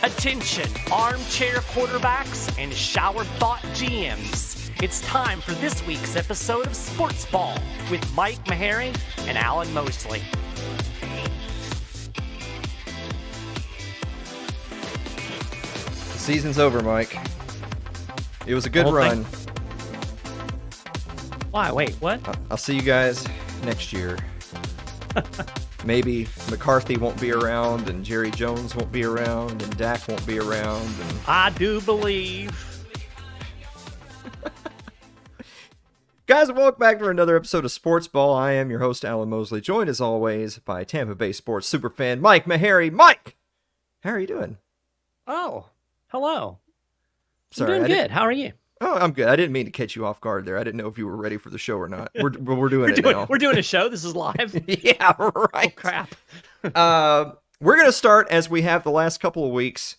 Attention, armchair quarterbacks and shower thought GMs. It's time for this week's episode of SportsBall with Mike Maharrey and Alan Mosley. The season's over, Mike. It was a good run. Why? Wait, what? I'll see you guys next year. Maybe McCarthy won't be around, and Jerry Jones won't be around, and Dak won't be around. And... I do believe. Guys, welcome back for another episode of Sports Ball. I am your host, Alan Mosley, joined as always by Tampa Bay sports superfan Mike Maharrey. Mike, how are you doing? Oh, hello. Sorry, I'm doing good. How are you? Oh, I'm good. I didn't mean to catch you off guard there. I didn't know if you were ready for the show or not. We're doing it now. We're doing a show. This is live. Yeah, right. Oh, crap. We're going to start, as we have the last couple of weeks,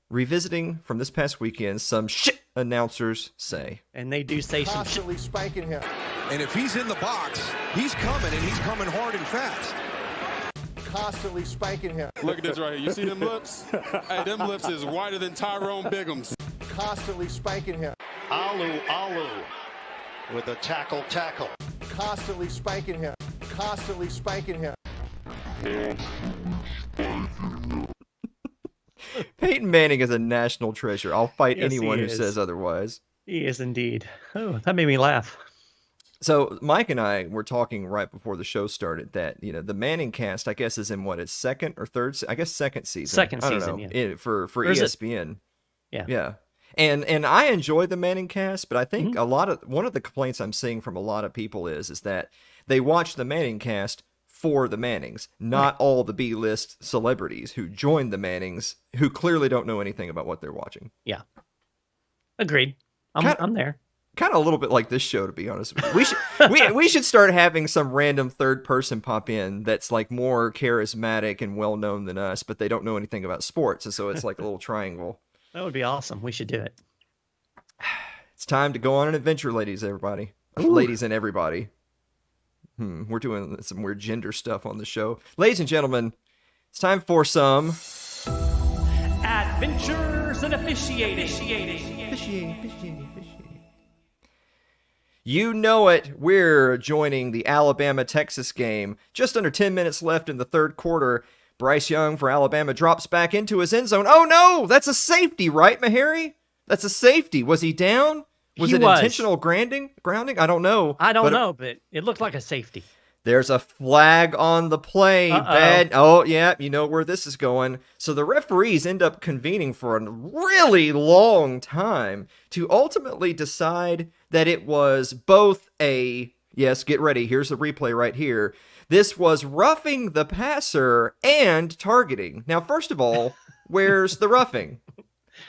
revisiting from this past weekend some shit announcers say. And they do say some shit. Constantly spanking him. And if he's in the box, he's coming, and he's coming hard and fast. Constantly spanking him. Look at this right here. You see them lips? Hey, them lips is whiter than Tyrone Bigum's. Constantly spanking him. Alu with a tackle. Constantly spanking him. Constantly spanking him. Peyton Manning is a national treasure. I'll fight Yes, anyone he who is. says otherwise. He is indeed. Oh, that made me laugh. So Mike and I were talking right before the show started that, you know, the Manning cast, I guess, is in what, its second or third? I guess second season. Second I don't season, know, yeah. for Or is it- ESPN. Yeah. Yeah. And I enjoy the Manning cast, but I think Mm-hmm. one of the complaints I'm seeing from a lot of people is that they watch the Manning cast for the Mannings, not all the B-list celebrities who joined the Mannings who clearly don't know anything about what they're watching. Yeah. Agreed. I'm there. Kind of a little bit like this show, to be honest with you. We should start having some random third person pop in that's like more charismatic and well known than us, but they don't know anything about sports, and so it's like a little triangle. That would be awesome. We should do it. It's time to go on an adventure, ladies, everybody. Ladies and everybody. We're doing some weird gender stuff on the show. Ladies and gentlemen, it's time for some... Adventures in officiating. Officiating. You know it. We're joining the Alabama-Texas game. Just under 10 minutes left in the third quarter. Bryce Young for Alabama drops back into his end zone. Oh no! That's a safety, right, Maharrey? That's a safety. Was he down? Was it intentional grounding? I don't know. I don't know, but it looked like a safety. There's a flag on the play. Bad. Oh, yeah, you know where this is going. So the referees end up convening for a really long time to ultimately decide that it was both a... Yes, get ready. Here's the replay right here. This was roughing the passer and targeting. Now, first of all, where's the roughing?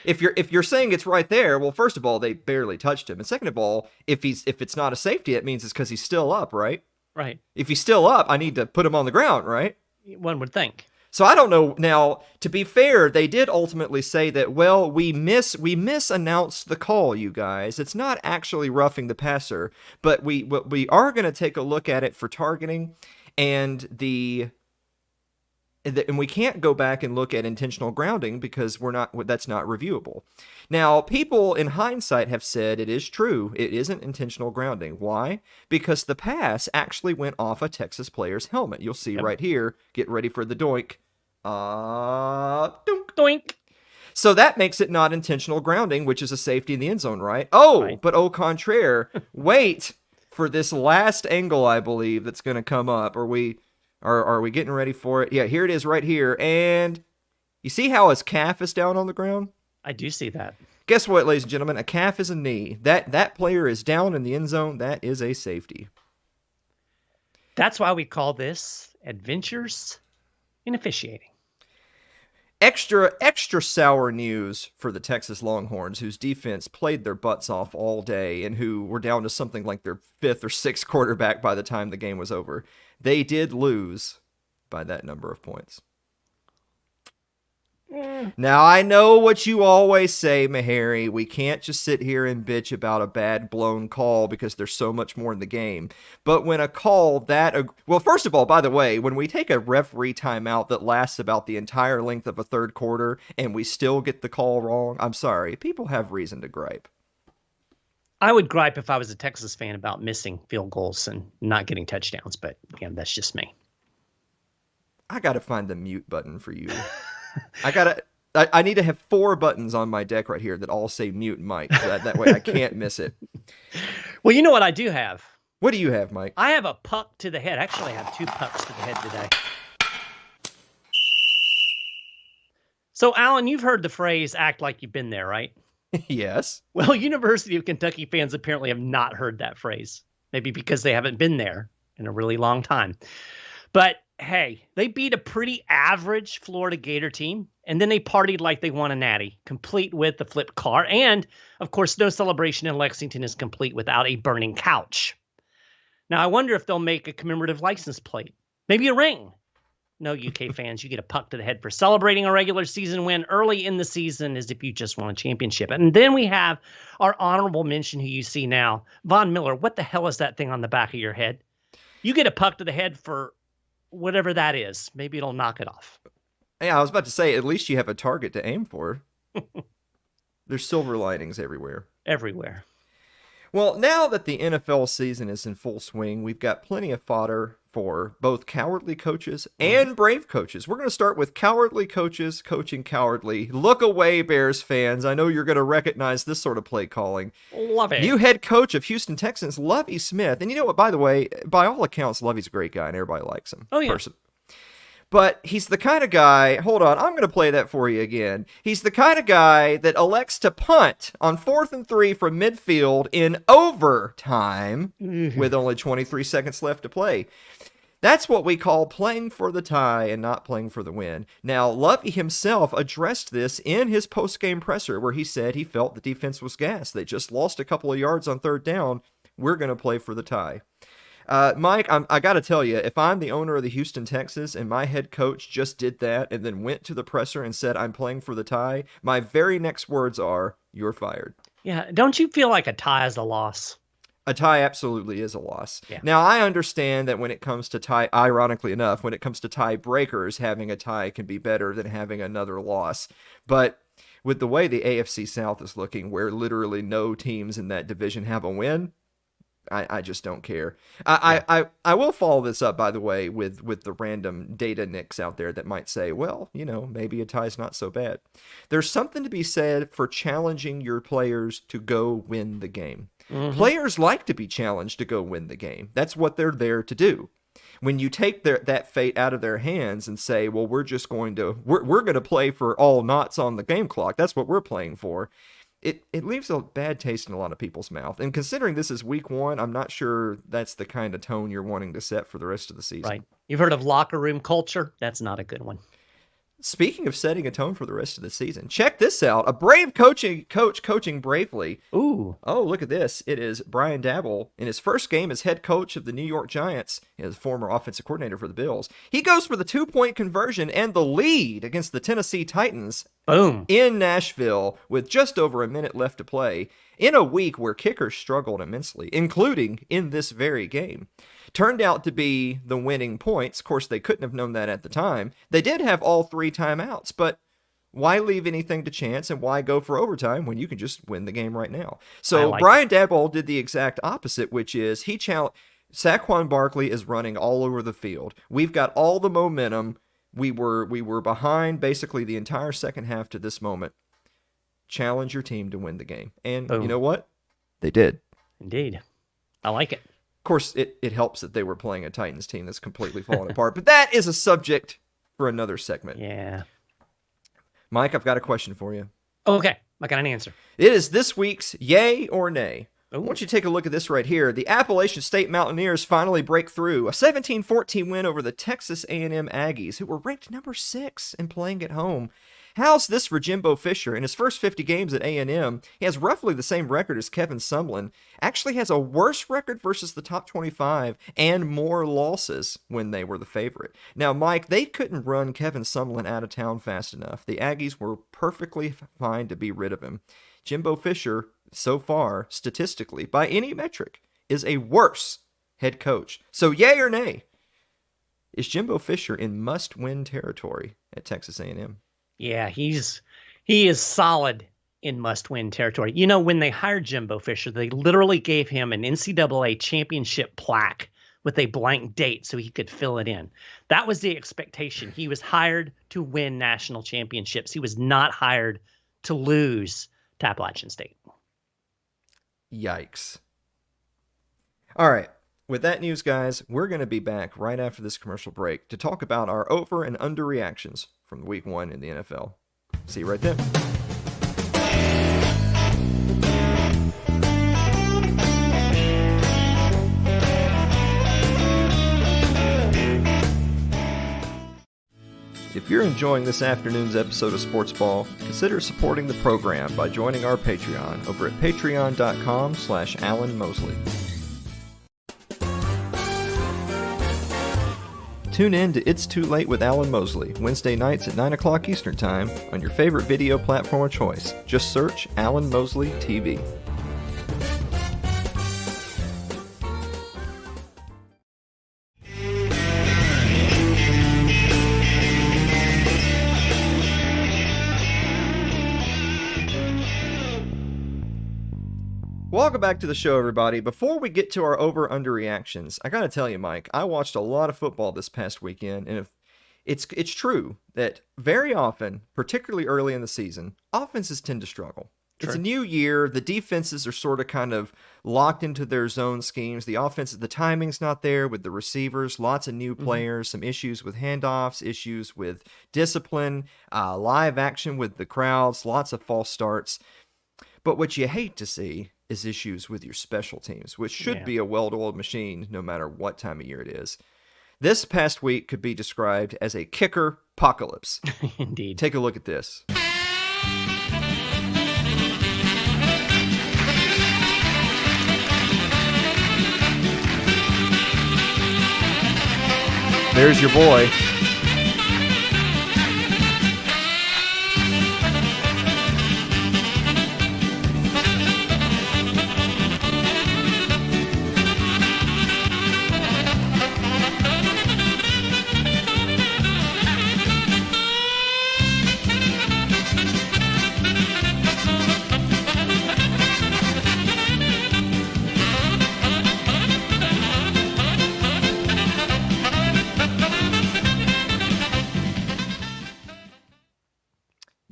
If you're saying it's right there, well, first of all, they barely touched him, and second of all, if it's not a safety, it means it's because he's still up, right? Right. If he's still up, I need to put him on the ground, right? One would think. So I don't know. Now, to be fair, they did ultimately say that, well, we misannounced the call, you guys. It's not actually roughing the passer, but we are going to take a look at it for targeting, and and we can't go back and look at intentional grounding because that's not reviewable. Now, people in hindsight have said it is true. It isn't intentional grounding. Why? Because the pass actually went off a Texas player's helmet. You'll see right here. Get ready for the doink. Doink. Doink. So that makes it not intentional grounding, which is a safety in the end zone, right? Oh, Right. But au contraire, wait for this last angle, I believe, that's going to come up. Are we getting ready for it? Yeah, here it is right here. And you see how his calf is down on the ground? I do see that. Guess what, ladies and gentlemen? A calf is a knee. That player is down in the end zone. That is a safety. That's why we call this Adventures in Officiating. Extra sour news for the Texas Longhorns, whose defense played their butts off all day and who were down to something like their fifth or sixth quarterback by the time the game was over. They did lose by that number of points. Now, I know what you always say, Meharry. We can't just sit here and bitch about a bad blown call because there's so much more in the game. But when a call that... Well, first of all, by the way, when we take a referee timeout that lasts about the entire length of a third quarter and we still get the call wrong, I'm sorry. People have reason to gripe. I would gripe if I was a Texas fan about missing field goals and not getting touchdowns, but again, that's just me. I got to find the mute button for you. I need to have 4 buttons on my deck right here that all say mute Mike. So that way I can't miss it. Well, you know what I do have? What do you have, Mike? I have a puck to the head. Actually, I have 2 pucks to the head today. So, Alan, you've heard the phrase, act like you've been there, right? Yes. Well, University of Kentucky fans apparently have not heard that phrase. Maybe because they haven't been there in a really long time. But hey, they beat a pretty average Florida Gator team, and then they partied like they won a natty, complete with the flipped car. And, of course, no celebration in Lexington is complete without a burning couch. Now, I wonder if they'll make a commemorative license plate. Maybe a ring. No, UK fans, you get a puck to the head for celebrating a regular season win early in the season as if you just won a championship. And then we have our honorable mention who you see now, Von Miller. What the hell is that thing on the back of your head? You get a puck to the head for whatever that is. Maybe it'll knock it off. Yeah, I was about to say, at least you have a target to aim for. There's silver linings everywhere. Everywhere. Well, now that the NFL season is in full swing, we've got plenty of fodder for both cowardly coaches and brave coaches. We're going to start with cowardly coaches coaching cowardly. Look away, Bears fans. I know you're going to recognize this sort of play calling. Love it. New head coach of Houston Texans, Lovie Smith. And you know what, by the way, by all accounts, Lovie's a great guy and everybody likes him. Oh, yeah. But he's the kind of guy, hold on, I'm going to play that for you again. He's the kind of guy that elects to punt on 4th and 3 from midfield in overtime with only 23 seconds left to play. That's what we call playing for the tie and not playing for the win. Now, Lovie himself addressed this in his post-game presser where he said he felt the defense was gassed. They just lost a couple of yards on 3rd down. We're going to play for the tie. Mike, I got to tell you, if I'm the owner of the Houston Texans and my head coach just did that and then went to the presser and said, I'm playing for the tie, my very next words are, you're fired. Yeah, don't you feel like a tie is a loss? A tie absolutely is a loss. Yeah. Now, I understand that when it comes to tie, ironically enough, when it comes to tie breakers, having a tie can be better than having another loss. But with the way the AFC South is looking, where literally no teams in that division have a win, I just don't care. I will follow this up, by the way, with the random data nicks out there that might say, well, you know, maybe a tie's not so bad. There's something to be said for challenging your players to go win the game. Mm-hmm. Players like to be challenged to go win the game. That's what they're there to do. When you take that fate out of their hands and say, well, we're going to play for all knots on the game clock. That's what we're playing for. It leaves a bad taste in a lot of people's mouth. And considering this is week 1, I'm not sure that's the kind of tone you're wanting to set for the rest of the season. Right. You've heard of locker room culture? That's not a good one. Speaking of setting a tone for the rest of the season, check this out. A brave coach coaching bravely. Ooh. Oh, look at this. It is Brian Daboll in his first game as head coach of the New York Giants, his former offensive coordinator for the Bills. He goes for the 2-point conversion and the lead against the Tennessee Titans. Boom. In Nashville with just over a minute left to play in a week where kickers struggled immensely, including in this very game. Turned out to be the winning points. Of course, they couldn't have known that at the time. They did have all 3 timeouts, but why leave anything to chance and why go for overtime when you can just win the game right now? So Brian Daboll did the exact opposite, which is he challenged. Saquon Barkley is running all over the field. We've got all the momentum. We were behind basically the entire second half to this moment. Challenge your team to win the game. And Boom. You know what? They did. Indeed. I like it. Of course, it helps that they were playing a Titans team that's completely fallen apart. But that is a subject for another segment. Yeah. Mike, I've got a question for you. Okay. I got an answer. It is this week's yay or nay. I want you to take a look at this right here. The Appalachian State Mountaineers finally break through. A 17-14 win over the Texas A&M Aggies, who were ranked number 6 and playing at home. How's this for Jimbo Fisher? In his first 50 games at A&M, he has roughly the same record as Kevin Sumlin. Actually has a worse record versus the top 25 and more losses when they were the favorite. Now, Mike, they couldn't run Kevin Sumlin out of town fast enough. The Aggies were perfectly fine to be rid of him. Jimbo Fisher, so far, statistically, by any metric, is a worse head coach. So, yay or nay? Is Jimbo Fisher in must-win territory at Texas A&M? Yeah, he is solid in must-win territory. You know, when they hired Jimbo Fisher, they literally gave him an NCAA championship plaque with a blank date so he could fill it in. That was the expectation. He was hired to win national championships. He was not hired to lose to Appalachian State. Yikes. All right. With that news, guys, we're going to be back right after this commercial break to talk about our over and under reactions from week 1 in the NFL. See you right then. If you're enjoying this afternoon's episode of SportsBall, consider supporting the program by joining our Patreon over at patreon.com/Alan Mosley. Tune in to It's Too Late with Alan Mosley, Wednesday nights at 9 o'clock Eastern Time on your favorite video platform of choice. Just search Alan Mosley TV. Welcome back to the show, everybody. Before we get to our over-under reactions, I gotta tell you, Mike, I watched a lot of football this past weekend, and it's true that very often, particularly early in the season, offenses tend to struggle. Sure. It's a new year. The defenses are sort of kind of locked into their zone schemes. The offense, the timing's not there with the receivers. Lots of new players, some issues with handoffs, issues with discipline, live action with the crowds, lots of false starts. But what you hate to see is issues with your special teams, which should be a well-oiled machine no matter what time of year it is. This past week could be described as a Kicker-Pocalypse. Indeed. Take a look at this. There's your boy.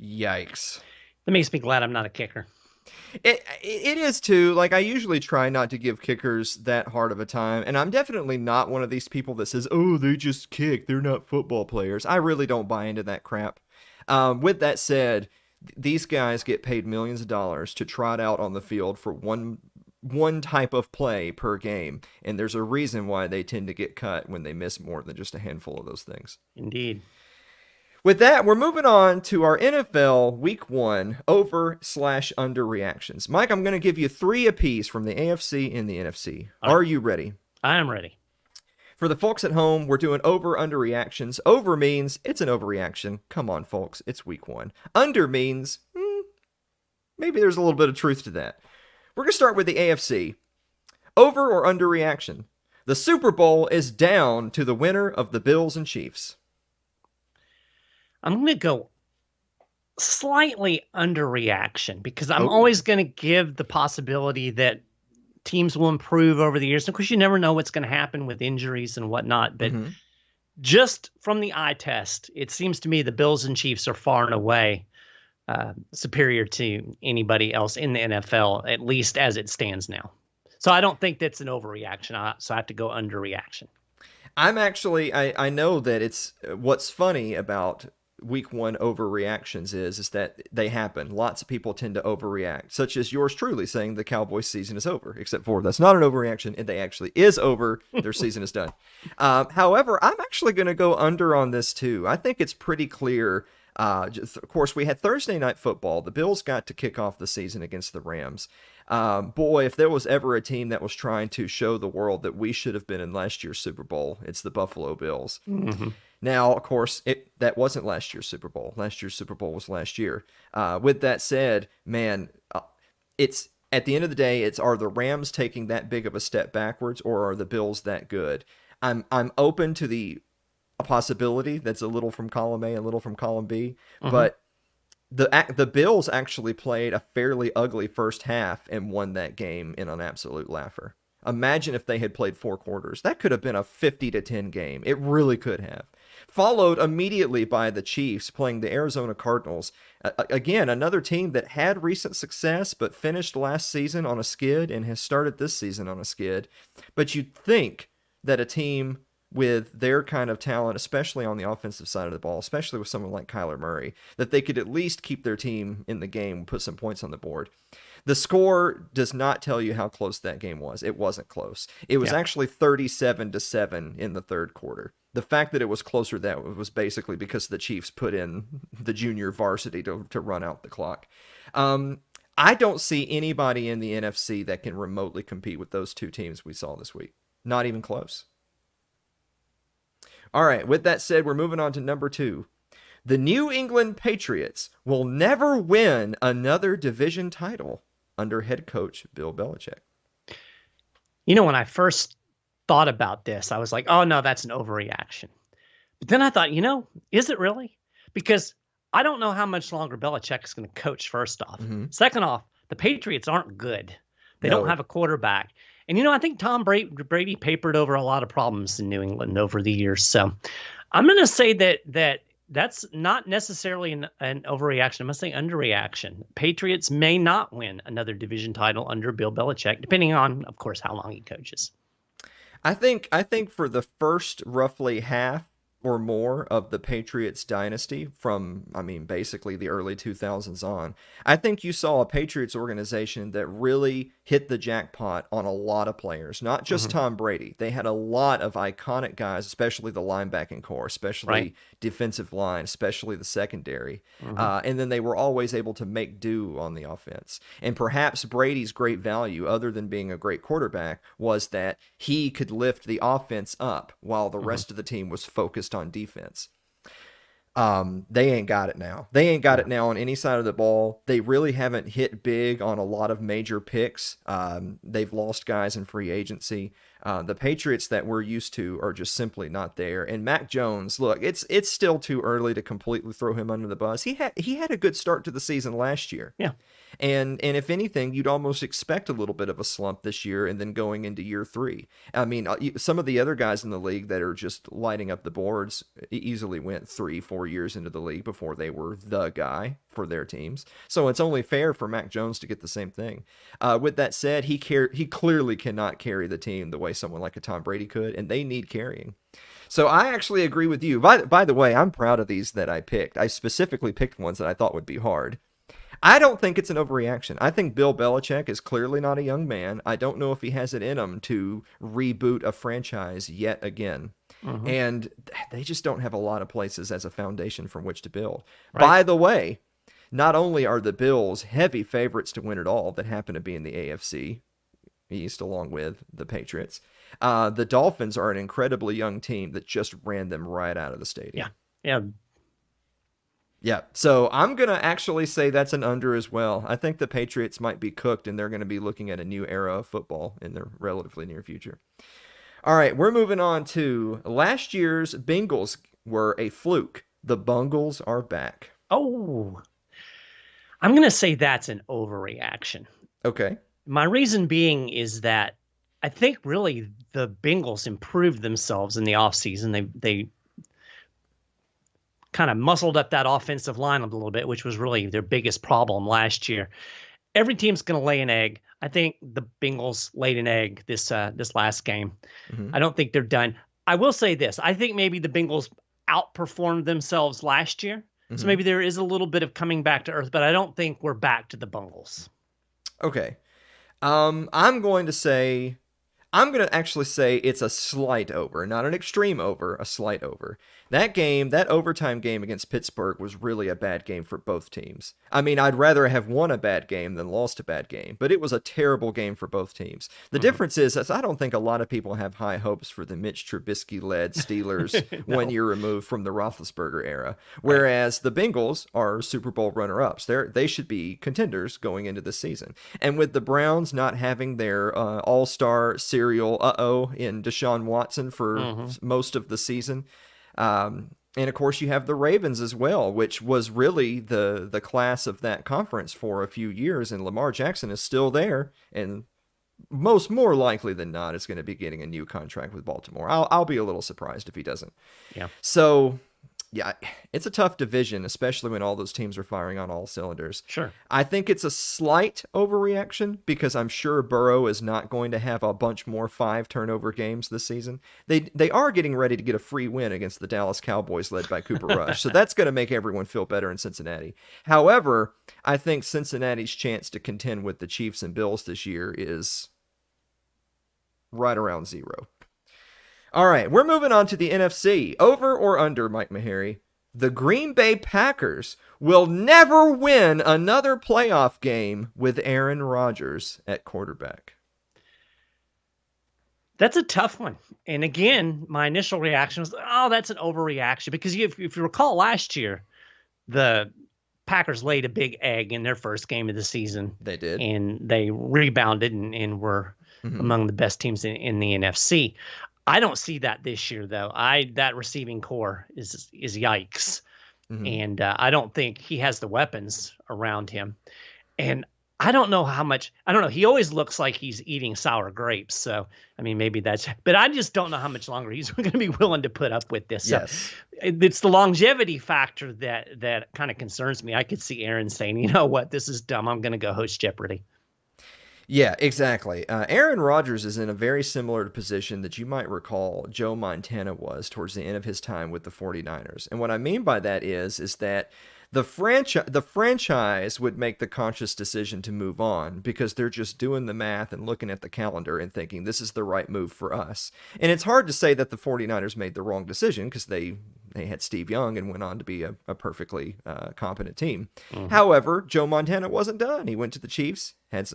Yikes. That makes me glad I'm not a kicker. It is too. Like, I usually try not to give kickers that hard of a time, and I'm definitely not one of these people that says, oh, they just kick, they're not football players. I really don't buy into that crap. With that said, these guys get paid millions of dollars to trot out on the field for one type of play per game, and there's a reason why they tend to get cut when they miss more than just a handful of those things. Indeed. With that, we're moving on to our NFL Week 1 over/under reactions. Mike, I'm going to give you 3 apiece from the AFC and the NFC. Are you ready? I am ready. For the folks at home, we're doing over/under reactions. Over means it's an overreaction. Come on, folks. It's Week 1. Under means maybe there's a little bit of truth to that. We're going to start with the AFC. Over or under reaction? The Super Bowl is down to the winner of the Bills and Chiefs. I'm going to go slightly underreaction because I'm always going to give the possibility that teams will improve over the years. And of course, you never know what's going to happen with injuries and whatnot. But just from the eye test, it seems to me the Bills and Chiefs are far and away superior to anybody else in the NFL, at least as it stands now. So I don't think that's an overreaction. So I have to go underreaction. I'm actually, I know that it's what's funny about week one overreactions is that they happen. Lots of people tend to overreact, such as yours truly saying the Cowboys season is over, except for that's not an overreaction. And they actually is over. Their season is done. However, I'm actually going to go under on this too. I think it's pretty clear. Of course, we had Thursday Night Football. The Bills got to kick off the season against the Rams. Boy, if there was ever a team that was trying to show the world that we should have been in last year's Super Bowl, it's the Buffalo Bills. Mm-hmm. Now, of course, that wasn't last year's Super Bowl. Last year's Super Bowl was last year. With that said, man, it's at the end of the day, are the Rams taking that big of a step backwards, or are the Bills that good? I'm open to a possibility that's a little from column A, a little from column B, but the Bills actually played a fairly ugly first half and won that game in an absolute laugher. Imagine if they had played 4 quarters. That could have been a 50-10 game. It really could have. Followed immediately by the Chiefs playing the Arizona Cardinals. Again, another team that had recent success but finished last season on a skid and has started this season on a skid. But you'd think that a team with their kind of talent, especially on the offensive side of the ball, especially with someone like Kyler Murray, that they could at least keep their team in the game, put some points on the board. The score does not tell you how close that game was. It wasn't close. It was actually 37-7 in the third quarter. The fact that it was closer that was basically because the Chiefs put in the junior varsity to run out the clock. I don't see anybody in the NFC that can remotely compete with those two teams we saw this week. Not even close. All right, with that said, we're moving on to number 2. The New England Patriots will never win another division title under head coach Bill Belichick. You know, when I first thought about this, I was like, oh, no, that's an overreaction. But then I thought, is it really? Because I don't know how much longer Belichick is going to coach, first off. Mm-hmm. Second off, the Patriots aren't good. They don't have a quarterback. And, I think Tom Brady papered over a lot of problems in New England over the years. So I'm going to say that's not necessarily an overreaction. I'm going to say underreaction. Patriots may not win another division title under Bill Belichick, depending on, of course, how long he coaches. I think for the first roughly half or more of the Patriots dynasty from, basically the early 2000s on, I think you saw a Patriots organization that really hit the jackpot on a lot of players, not just Tom Brady. They had a lot of iconic guys, especially the linebacking core, especially defensive line, especially the secondary. And then they were always able to make do on the offense. And perhaps Brady's great value, other than being a great quarterback, was that he could lift the offense up while the rest of the team was focused on defense. They ain't got it now. They ain't got it now on any side of the ball. They really haven't hit big on a lot of major picks. They've lost guys in free agency. The Patriots that we're used to are just simply not there. And Mac Jones, look, it's still too early to completely throw him under the bus. He had a good start to the season last year. Yeah. And if anything, you'd almost expect a little bit of a slump this year and then going into year 3. Some of the other guys in the league that are just lighting up the boards easily went 3-4 years into the league before they were the guy for their teams. So it's only fair for Mac Jones to get the same thing. With that said, he clearly cannot carry the team the way someone like a Tom Brady could, and they need carrying. So I actually agree with you. By the way, I'm proud of these that I picked. I specifically picked ones that I thought would be hard. I don't think it's an overreaction. I think Bill Belichick is clearly not a young man. I don't know if he has it in him to reboot a franchise yet again. And they just don't have a lot of places as a foundation from which to build. Right. By the way, not only are the Bills heavy favorites to win it all that happen to be in the AFC East along with the Patriots, the Dolphins are an incredibly young team that just ran them right out of the stadium. Yeah, so I'm going to actually say that's an under as well. I think the Patriots might be cooked, and they're going to be looking at a new era of football in the relatively near future. All right, we're moving on to last year's Bengals were a fluke. The Bungles are back. Oh, I'm going to say that's an overreaction. Okay. My reason being is that I think really the Bengals improved themselves in the offseason. They kind of muscled up that offensive line a little bit, which was really their biggest problem last year. Every team's going to lay an egg. I think the Bengals laid an egg this last game. I don't think they're done. I will say this. I think maybe the Bengals outperformed themselves last year, So maybe there is a little bit of coming back to earth, but I don't think we're back to the Bungles. Okay. I'm going to actually say it's a slight over, not an extreme over, a slight over. That game, that overtime game against Pittsburgh was really a bad game for both teams. I mean, I'd rather have won a bad game than lost a bad game, but it was a terrible game for both teams. The difference is I don't think a lot of people have high hopes for the Mitch Trubisky-led Steelers 1 year removed from the Roethlisberger era, whereas the Bengals are Super Bowl runner-ups. They should be contenders going into this season. And with the Browns not having their all-star serial in Deshaun Watson for most of the season, and of course you have the Ravens as well, which was really the class of that conference for a few years, and Lamar Jackson is still there, and more likely than not is going to be getting a new contract with Baltimore. I'll be a little surprised if he doesn't. Yeah. So yeah, it's a tough division, especially when all those teams are firing on all cylinders. Sure. I think it's a slight overreaction because I'm sure Burrow is not going to have a bunch more 5 turnover games this season. They are getting ready to get a free win against the Dallas Cowboys led by Cooper Rush, so that's going to make everyone feel better in Cincinnati. However, I think Cincinnati's chance to contend with the Chiefs and Bills this year is right around 0. All right, we're moving on to the NFC. Over or under, Mike Maharrey? The Green Bay Packers will never win another playoff game with Aaron Rodgers at quarterback. That's a tough one. And again, my initial reaction was, oh, that's an overreaction. Because if you recall last year, the Packers laid a big egg in their first game of the season. They did. And they rebounded and were among the best teams in the NFC. I don't see that this year, though. That receiving core is yikes. And I don't think he has the weapons around him. And I don't know how much – I don't know. He always looks like he's eating sour grapes. So, I mean, maybe that's – but I just don't know how much longer he's going to be willing to put up with this. Yes. So it's the longevity factor that kind of concerns me. I could see Aaron saying, you know what, this is dumb. I'm going to go host Jeopardy. Yeah, exactly. Aaron Rodgers is in a very similar position that you might recall Joe Montana was towards the end of his time with the 49ers. And what I mean by that is that the franchise would make the conscious decision to move on because they're just doing the math and looking at the calendar and thinking this is the right move for us. And it's hard to say that the 49ers made the wrong decision because they had Steve Young and went on to be a perfectly competent team. However, Joe Montana wasn't done. He went to the Chiefs, had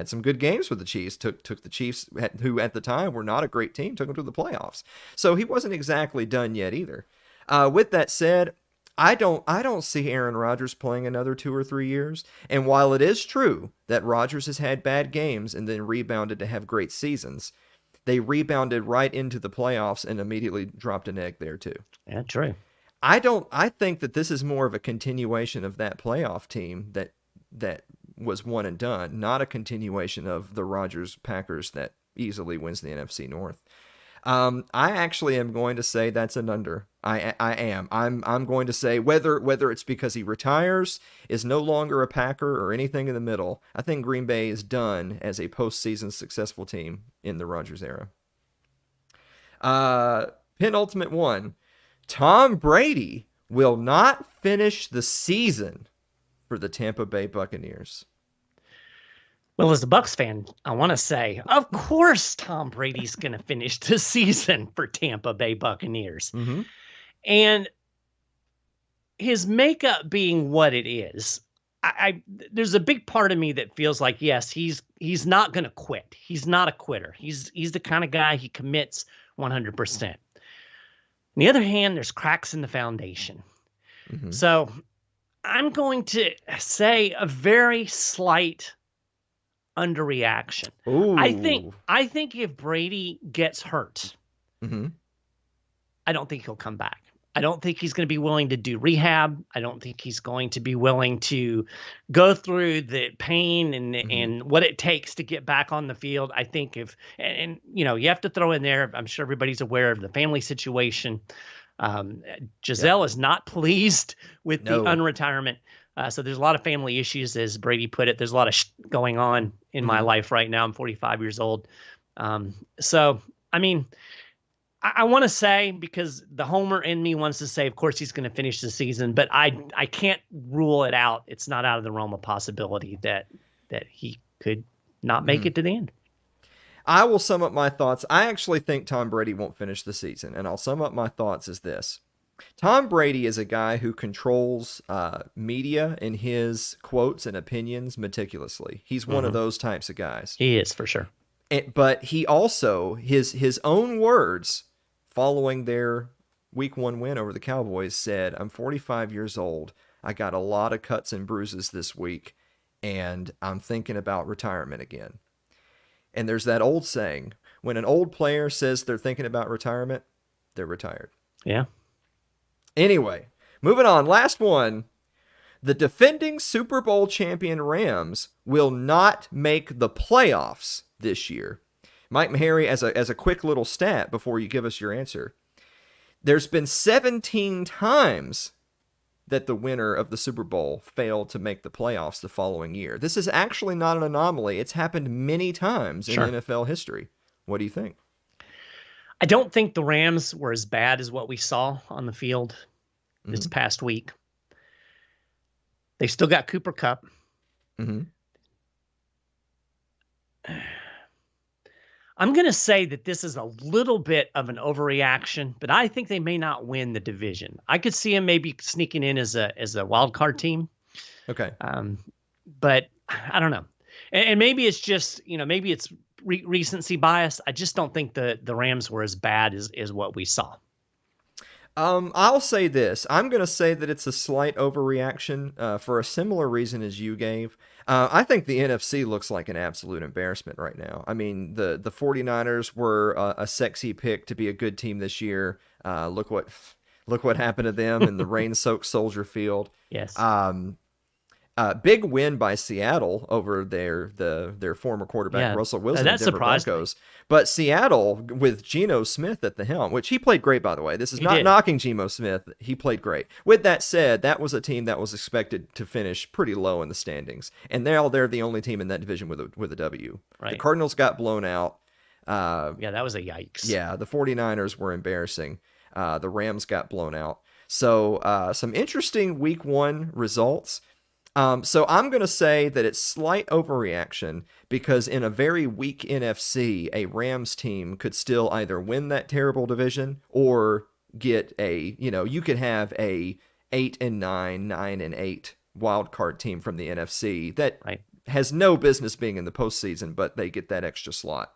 some good games with the Chiefs, took the Chiefs, who at the time were not a great team, took them to the playoffs. So he wasn't exactly done yet either. With that said, I don't see Aaron Rodgers playing another 2 or 3 years. And while it is true that Rodgers has had bad games and then rebounded to have great seasons, they rebounded right into the playoffs and immediately dropped an egg there too. Yeah, true. I think that this is more of a continuation of that playoff team that was one and done, not a continuation of the Rodgers Packers that easily wins the NFC North. I actually am going to say that's an under. I am. I'm going to say whether it's because he retires, is no longer a Packer, or anything in the middle, I think Green Bay is done as a postseason successful team in the Rodgers era. Penultimate one. Tom Brady will not finish the season for the Tampa Bay Buccaneers. Well, as a Bucs fan, I want to say, of course, Tom Brady's going to finish the season for Tampa Bay Buccaneers. And his makeup being what it is, there's a big part of me that feels like, yes, he's not going to quit. He's not a quitter. He's the kind of guy, he commits 100%. On the other hand, there's cracks in the foundation. So I'm going to say a very slight underreaction. Ooh. I think if Brady gets hurt, I don't think he'll come back. I don't think he's going to be willing to do rehab. I don't think he's going to be willing to go through the pain and what it takes to get back on the field. I think and you know, you have to throw in there, I'm sure everybody's aware of the family situation. Giselle is not pleased with the unretirement. So there's a lot of family issues, as Brady put it. There's a lot of going on in my life right now. I'm 45 years old. So, I mean, I want to say, because the homer in me wants to say, of course, he's going to finish the season, but I can't rule it out. It's not out of the realm of possibility that he could not make it to the end. I will sum up my thoughts. I actually think Tom Brady won't finish the season, and I'll sum up my thoughts as this. Tom Brady is a guy who controls media and his quotes and opinions meticulously. He's one of those types of guys. He is, for sure. But he also, his own words following their Week 1 win over the Cowboys said, "I'm 45 years old. I got a lot of cuts and bruises this week, and I'm thinking about retirement again." And there's that old saying, when an old player says they're thinking about retirement, they're retired. Yeah. Anyway, moving on. Last one. The defending Super Bowl champion Rams will not make the playoffs this year. Mike Maharrey, as a quick little stat before you give us your answer, there's been 17 times that the winner of the Super Bowl failed to make the playoffs the following year. This is actually not an anomaly. It's happened many times in NFL history. What do you think? I don't think the Rams were as bad as what we saw on the field this past week. They still got Cooper Kupp. I'm going to say that this is a little bit of an overreaction, but I think they may not win the division. I could see them maybe sneaking in as a wild card team. Okay. But I don't know. And maybe it's just, maybe it's recency bias. I just don't think the Rams were as bad as what we saw. I'll say this. I'm going to say that it's a slight overreaction for a similar reason as you gave. I think the NFC looks like an absolute embarrassment right now. I mean, the 49ers were a sexy pick to be a good team this year. Look what happened to them in the rain-soaked Soldier Field. Yes. Big win by Seattle over their former quarterback, Russell Wilson, that Denver Broncos. But Seattle with Geno Smith at the helm, which he played great, by the way. This is not knocking Geno Smith. He played great. With that said, that was a team that was expected to finish pretty low in the standings. And now they're the only team in that division with a W. Right. The Cardinals got blown out. That was a yikes. Yeah, the 49ers were embarrassing. The Rams got blown out. So some interesting Week 1 results. So I'm going to say that it's slight overreaction because in a very weak NFC, a Rams team could still either win that terrible division or get you could have a 8-9, 9-8 wild card team from the NFC that has no business being in the postseason, but they get that extra slot.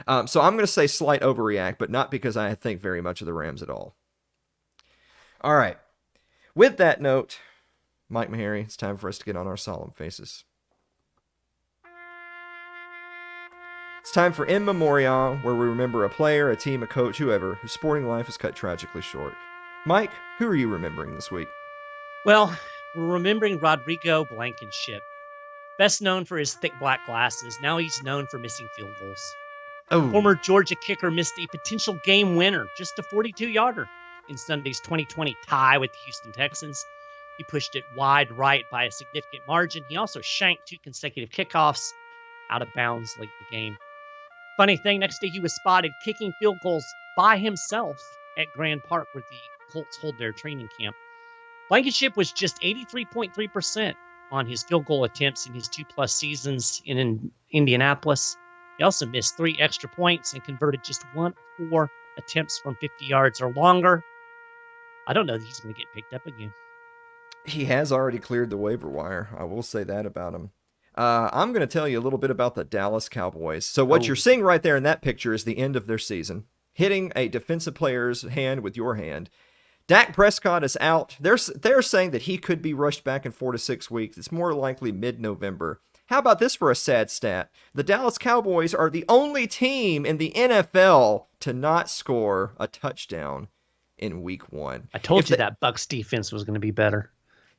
So I'm going to say slight overreact, but not because I think very much of the Rams at all. All right. With that note, Mike Maharrey, it's time for us to get on our solemn faces. It's time for In Memoriam, where we remember a player, a team, a coach, whoever, whose sporting life is cut tragically short. Mike, who are you remembering this week? Well, we're remembering Rodrigo Blankenship. Best known for his thick black glasses, now he's known for missing field goals. Oh. Former Georgia kicker missed a potential game winner, just a 42-yarder, in Sunday's 2020 tie with the Houston Texans. He pushed it wide right by a significant margin. He also shanked 2 consecutive kickoffs out of bounds late in the game. Funny thing, next day he was spotted kicking field goals by himself at Grand Park, where the Colts hold their training camp. Blankenship was just 83.3% on his field goal attempts in his 2+ seasons in Indianapolis. He also missed 3 extra points and converted just 1 of 4 attempts from 50 yards or longer. I don't know that he's going to get picked up again. He has already cleared the waiver wire. I will say that about him. I'm going to tell you a little bit about the Dallas Cowboys. So what you're seeing right there in that picture is the end of their season. Hitting a defensive player's hand with your hand. Dak Prescott is out. They're saying that he could be rushed back in 4 to 6 weeks. It's more likely mid-November. How about this for a sad stat? The Dallas Cowboys are the only team in the NFL to not score a touchdown in Week 1. I told you that Bucs defense was going to be better.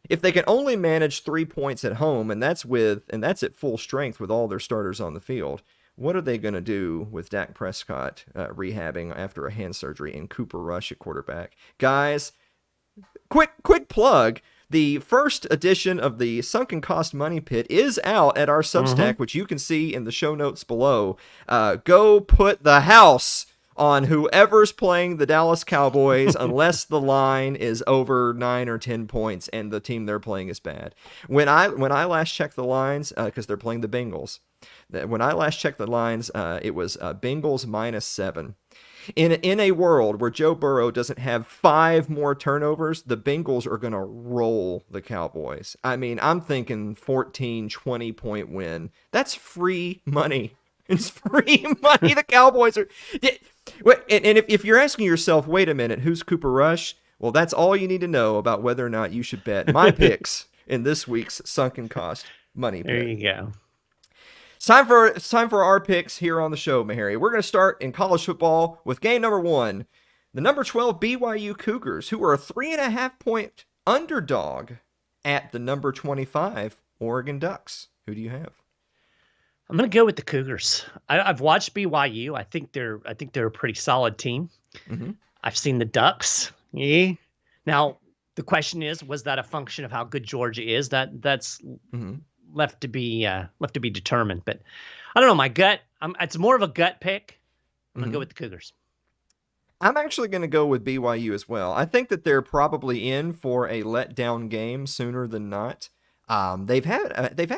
If they can only manage 3 points at home, and that's at full strength with all their starters on the field, what are they going to do with Dak Prescott rehabbing after a hand surgery and Cooper Rush at quarterback? Guys, quick plug. The first edition of the Sunken Cost Money Pit is out at our Substack, which you can see in the show notes below. Go put the house on whoever's playing the Dallas Cowboys unless the line is over 9 or 10 points and the team they're playing is bad. When I last checked the lines, because they're playing the Bengals, when I last checked the lines, it was Bengals -7. In a world where Joe Burrow doesn't have 5 more turnovers, the Bengals are going to roll the Cowboys. I mean, I'm thinking 14, 20-point win. That's free money. It's free money. The Cowboys are... And if you're asking yourself, wait a minute, who's Cooper Rush? Well, that's all you need to know about whether or not you should bet my picks in this week's Sunken Cost Money Pick. There you go. It's time for our picks here on the show, Meharry. We're going to start in college football with game number 1. The number 12 BYU Cougars, who are a 3.5-point underdog at the number 25 Oregon Ducks. Who do you have? I'm going to go with the Cougars. I've watched BYU. I think they're a pretty solid team. Mm-hmm. I've seen the Ducks. Yeah. Now the question is, was that a function of how good Georgia is? That's left to be determined. But I don't know. My gut. It's more of a gut pick. I'm going to go with the Cougars. I'm actually going to go with BYU as well. I think that they're probably in for a letdown game sooner than not. They've had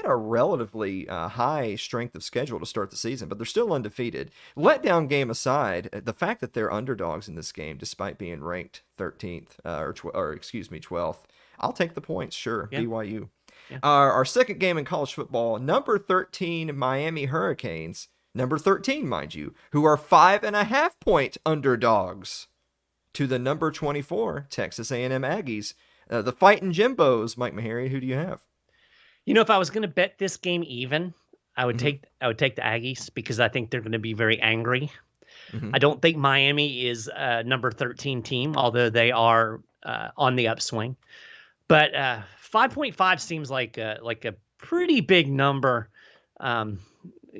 a relatively high strength of schedule to start the season, but they're still undefeated. Letdown game aside, the fact that they're underdogs in this game, despite being ranked 13th or 12th, I'll take the points. Sure, yeah. BYU. Yeah. Our second game in college football, number 13 Miami Hurricanes, number 13, mind you, who are 5.5-point underdogs to the number 24 Texas A&M Aggies. The Fighting Jimbos, Mike Meharry. Who do you have? You know, if I was going to bet this game even, I would take the Aggies because I think they're going to be very angry. Mm-hmm. I don't think Miami is a number 13 team, although they are on the upswing. But 5.5 seems like a pretty big number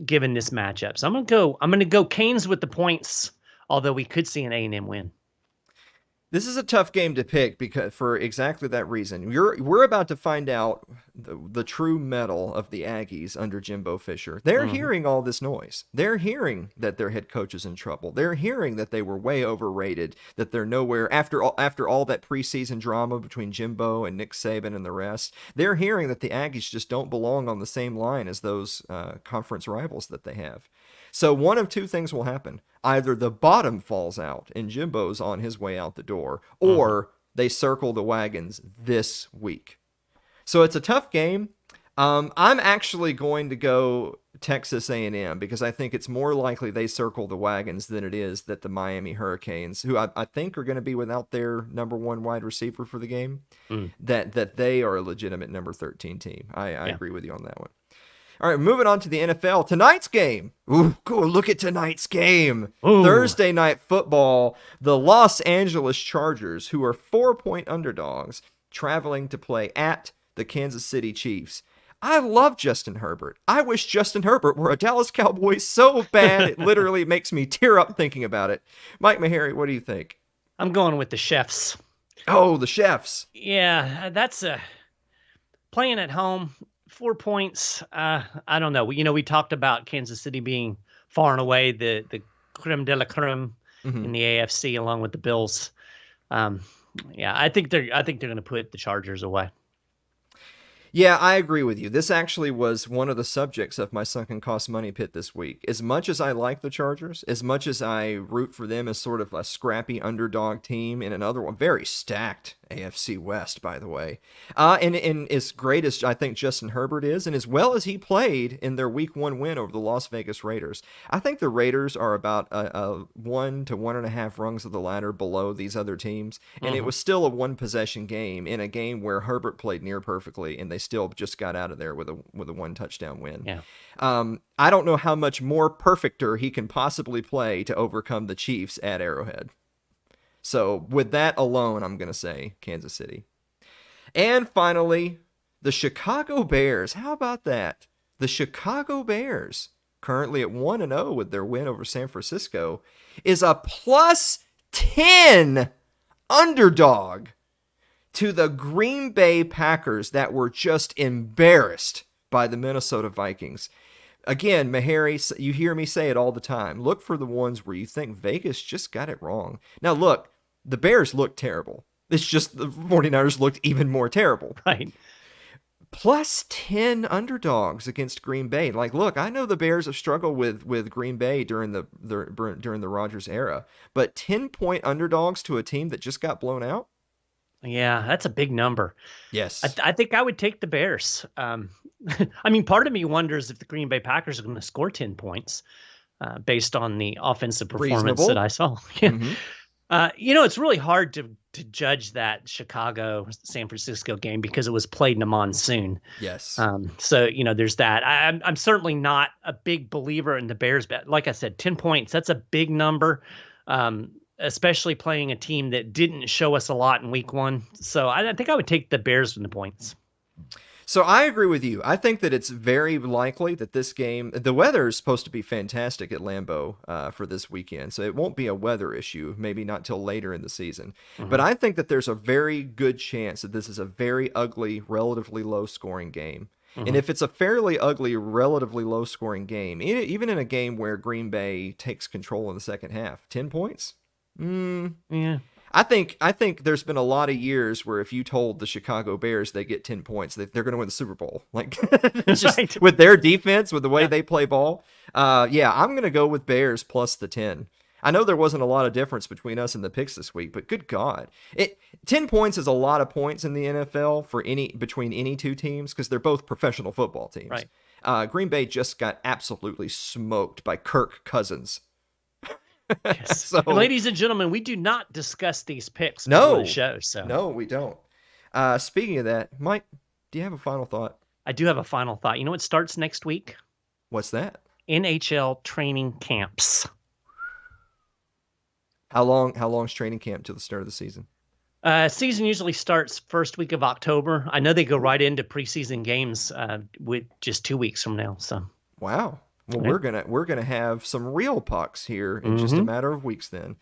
given this matchup. So I'm going to go Canes with the points, although we could see an A&M win. This is a tough game to pick because for exactly that reason. We're about to find out the true mettle of the Aggies under Jimbo Fisher. They're hearing all this noise. They're hearing that their head coach is in trouble. They're hearing that they were way overrated, that they're nowhere after all that preseason drama between Jimbo and Nick Saban and the rest. They're hearing that the Aggies just don't belong on the same line as those conference rivals that they have. So one of two things will happen. Either the bottom falls out and Jimbo's on his way out the door, or they circle the wagons this week. So it's a tough game. I'm actually going to go Texas A&M because I think it's more likely they circle the wagons than it is that the Miami Hurricanes, who I think are going to be without their number 1 wide receiver for the game, that they are a legitimate number 13 team. I agree with you on that one. All right, moving on to the NFL. Tonight's game. Ooh, go look at tonight's game. Ooh. Thursday night football. The Los Angeles Chargers, who are 4-point underdogs, traveling to play at the Kansas City Chiefs. I love Justin Herbert. I wish Justin Herbert were a Dallas Cowboy so bad it literally makes me tear up thinking about it. Mike Meharry, what do you think? I'm going with the Chefs. Oh, the Chefs. Yeah, that's playing at home. 4 points. I don't know. We talked about Kansas City being far and away the creme de la creme in the AFC, along with the Bills. I think they're going to put the Chargers away. Yeah, I agree with you. This actually was one of the subjects of my Sunken Cost Money Pit this week. As much as I like the Chargers, as much as I root for them as sort of a scrappy underdog team in another one, very stacked AFC West, by the way. And as great as I think Justin Herbert is, and as well as he played in their Week 1 win over the Las Vegas Raiders, I think the Raiders are about 1 to 1.5 rungs of the ladder below these other teams. And it was still a one-possession game in a game where Herbert played near perfectly, and they still just got out of there with a 1-touchdown win. Yeah. I don't know how much more perfecter he can possibly play to overcome the Chiefs at Arrowhead. So with that alone, I'm going to say Kansas City. And finally, the Chicago Bears. How about that? The Chicago Bears, currently at 1-0 with their win over San Francisco, is a +10 underdog to the Green Bay Packers that were just embarrassed by the Minnesota Vikings. Again, Meharry, you hear me say it all the time. Look for the ones where you think Vegas just got it wrong. Now, look, the Bears look terrible. It's just the 49ers looked even more terrible. Right. Plus 10 underdogs against Green Bay. Like, look, I know the Bears have struggled with Green Bay during the Rodgers era, but 10-point underdogs to a team that just got blown out? Yeah, that's a big number. Yes. I think I would take the Bears. I mean, part of me wonders if the Green Bay Packers are going to score 10 points based on the offensive performance that I saw. Yeah. Mm-hmm. It's really hard to judge that Chicago-San Francisco game because it was played in a monsoon. Yes. So, there's that. I'm certainly not a big believer in the Bears bet. Like I said, 10 points, that's a big number, especially playing a team that didn't show us a lot in week 1. So I think I would take the Bears from the points. So I agree with you. I think that it's very likely that this game, the weather is supposed to be fantastic at Lambeau for this weekend, so it won't be a weather issue, maybe not till later in the season. Mm-hmm. But I think that there's a very good chance that this is a very ugly, relatively low-scoring game. Mm-hmm. And if it's a fairly ugly, relatively low-scoring game, even in a game where Green Bay takes control in the second half, 10 points? Yeah. I think there's been a lot of years where if you told the Chicago Bears they get 10 points, they're going to win the Super Bowl. Like, just right. With their defense, with the way they play ball. Yeah, I'm going to go with Bears plus the 10. I know there wasn't a lot of difference between us and the picks this week, but good God. 10 points is a lot of points in the NFL between any two teams because they're both professional football teams. Right. Green Bay just got absolutely smoked by Kirk Cousins. Yes. So, ladies and gentlemen, we do not discuss these picks before the show. So no, we don't. Speaking of that, Mike, do you have a final thought? I do have a final thought. You know what starts next week? What's that? NHL training camps. How long's training camp till the start of the season? Season usually starts first week of October. I know they go right into preseason games with just 2 weeks from now. So wow. Well, we're gonna have some real pucks here in just a matter of weeks then.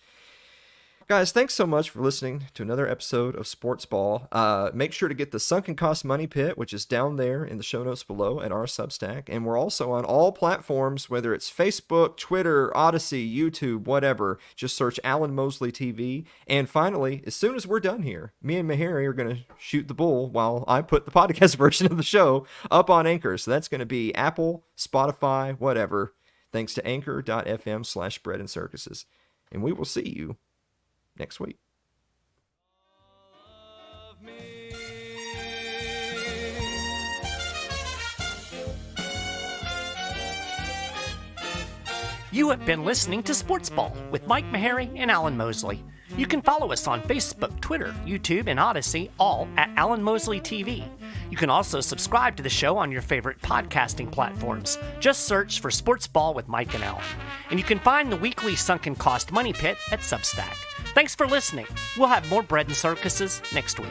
Guys, thanks so much for listening to another episode of SportsBall. Make sure to get the Sunken Cost Money Pit, which is down there in the show notes below at our Substack. And we're also on all platforms, whether it's Facebook, Twitter, Odyssey, YouTube, whatever. Just search Alan Mosley TV. And finally, as soon as we're done here, me and Meharry are going to shoot the bull while I put the podcast version of the show up on Anchor. So that's going to be Apple, Spotify, whatever. Thanks to anchor.fm/bread and circuses. And we will see you next week. You have been listening to SportsBall with Mike Meharry and Alan Mosley. You can follow us on Facebook, Twitter, YouTube, and Odyssey, all at Alan Mosley TV. You can also subscribe to the show on your favorite podcasting platforms. Just search for SportsBall with Mike and Alan. And you can find the weekly Sunken Cost Money Pit at Substack. Thanks for listening. We'll have more bread and circuses next week.